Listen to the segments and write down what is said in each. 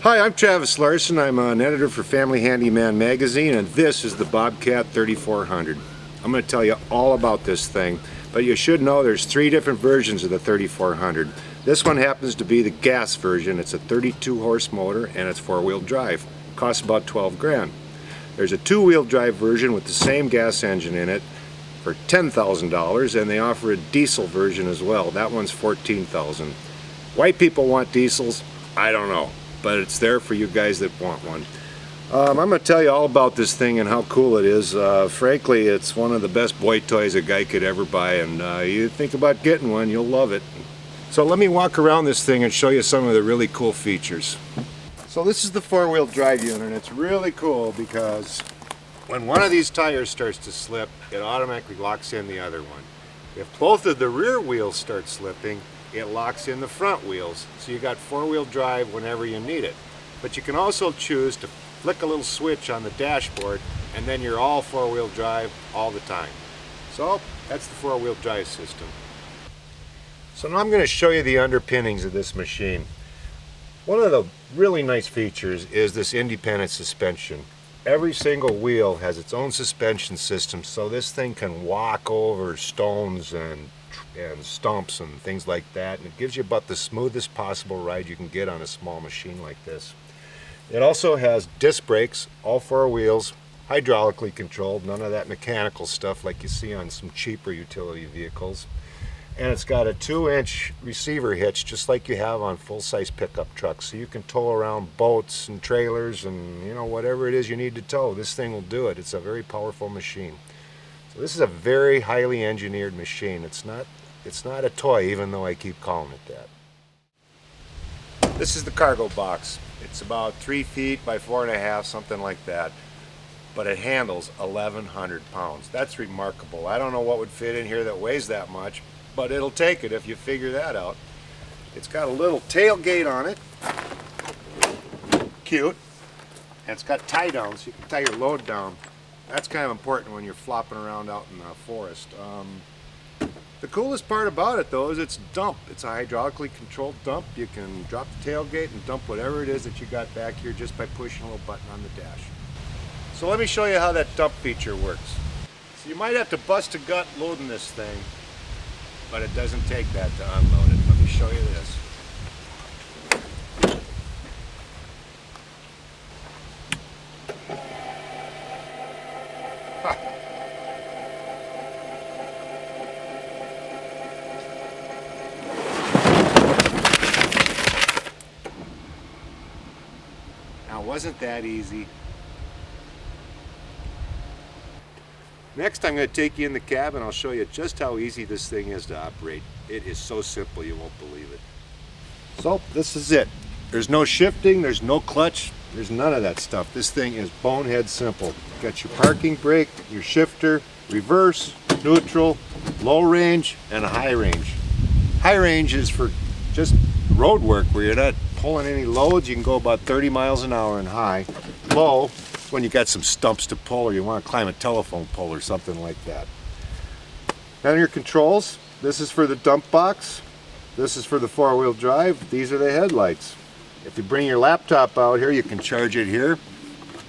Hi, I'm Travis Larson. I'm an editor for Family Handyman magazine, and this is the Bobcat 3400. I'm going to tell you all about this thing, but you should know there's three different versions of the 3400. This one happens to be the gas version. It's a 32 horse motor and it's four-wheel drive. It costs about 12 grand. There's a two-wheel drive version with the same gas engine in it for $10,000, and they offer a diesel version as well. That one's $14,000. White people want diesels? I don't know, but it's there for you guys that want one. I'm going to tell you all about this thing and how cool it is. Frankly, it's one of the best boy toys a guy could ever buy, and you think about getting one, you'll love it. So let me walk around this thing and show you some of the really cool features. So this is the four-wheel drive unit, and it's really cool because when one of these tires starts to slip, it automatically locks in the other one. If both of the rear wheels start slipping, it locks in the front wheels, so you got four-wheel drive whenever you need it. But you can also choose to flick a little switch on the dashboard, and then you're all four-wheel drive all the time. So that's the four-wheel drive system. So now I'm going to show you the underpinnings of this machine. One of the really nice features is this independent suspension. Every single wheel has its own suspension system, so this thing can walk over stones and stumps and things like that, and it gives you about the smoothest possible ride you can get on a small machine like this. It also has disc brakes, all four wheels, hydraulically controlled, none of that mechanical stuff like you see on some cheaper utility vehicles. And it's got a 2-inch receiver hitch just like you have on full-size pickup trucks, so you can tow around boats and trailers and whatever it is you need to tow. This thing will do it. It's a very powerful machine. So this is a very highly engineered machine. It's not a toy, even though I keep calling it that. This is the cargo box. It's about 3 feet by 4.5, something like that. But it handles 1,100 pounds. That's remarkable. I don't know what would fit in here that weighs that much, but it'll take it if you figure that out. It's got a little tailgate on it. Cute. And it's got tie downs, so you can tie your load down. That's kind of important when you're flopping around out in the forest. The coolest part about it, though, is it's dump. It's a hydraulically controlled dump. You can drop the tailgate and dump whatever it is that you got back here just by pushing a little button on the dash. So let me show you how that dump feature works. So you might have to bust a gut loading this thing, but it doesn't take that to unload it. Let me show you this. Now, wasn't that easy? Next, I'm going to take you in the cab and I'll show you just how easy this thing is to operate. It is so simple you won't believe it. So, this is it. There's no shifting, there's no clutch, there's none of that stuff. This thing is bonehead simple. You've got your parking brake, your shifter, reverse, neutral, low range, and a high range. High range is for just road work where you're not pulling any loads. You can go about 30 miles an hour in high. Low, when you got some stumps to pull or you want to climb a telephone pole or something like that. Now your controls, this is for the dump box, this is for the four-wheel drive, these are the headlights. If you bring your laptop out here, you can charge it here,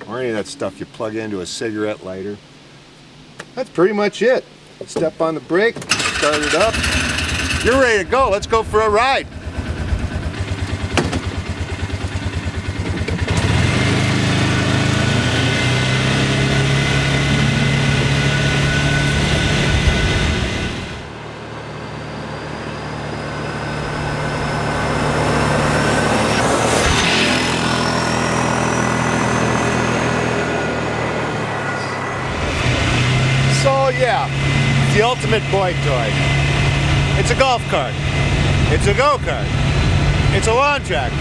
or any of that stuff you plug into a cigarette lighter. That's pretty much it. Step on the brake, start it up, you're ready to go. Let's go for a ride. So yeah, it's the ultimate boy toy. It's a golf cart. It's a go-kart. It's a lawn tractor.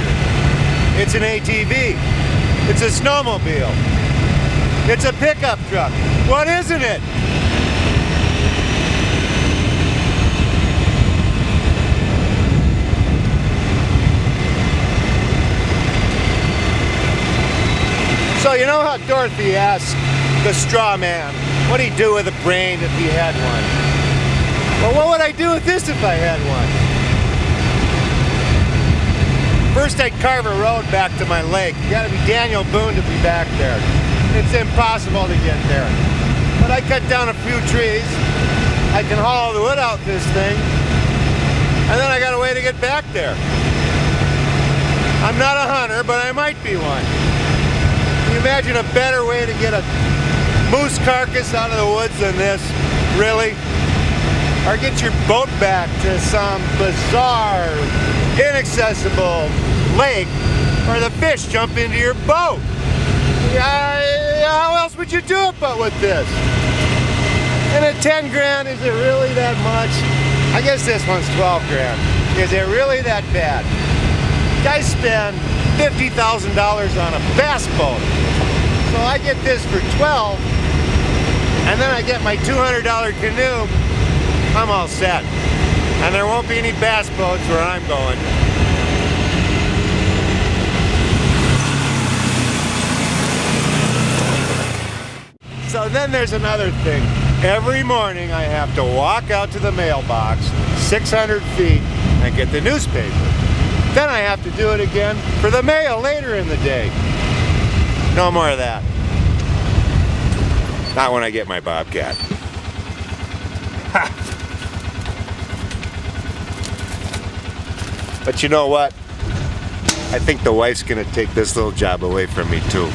It's an ATV. It's a snowmobile. It's a pickup truck. What isn't it? So you know how Dorothy asked the straw man, what'd he do with a brain if he had one? Well, what would I do with this if I had one? First I'd carve a road back to my lake. You gotta be Daniel Boone to be back there. It's impossible to get there. But I cut down a few trees. I can haul the wood out this thing. And then I got a way to get back there. I'm not a hunter, but I might be one. Can you imagine a better way to get a moose carcass out of the woods than this? Really? Or get your boat back to some bizarre, inaccessible lake where the fish jump into your boat. How else would you do it but with this? And at 10 grand, is it really that much? I guess this one's 12 grand. Is it really that bad? Guys spend $50,000 on a bass boat. So I get this for 12, and then I get my $200 canoe. I'm all set. And there won't be any bass boats where I'm going. So then there's another thing. Every morning I have to walk out to the mailbox 600 feet and get the newspaper. Then I have to do it again for the mail later in the day. No more of that. Not when I get my Bobcat. Ha! But you know what? I think the wife's gonna take this little job away from me too.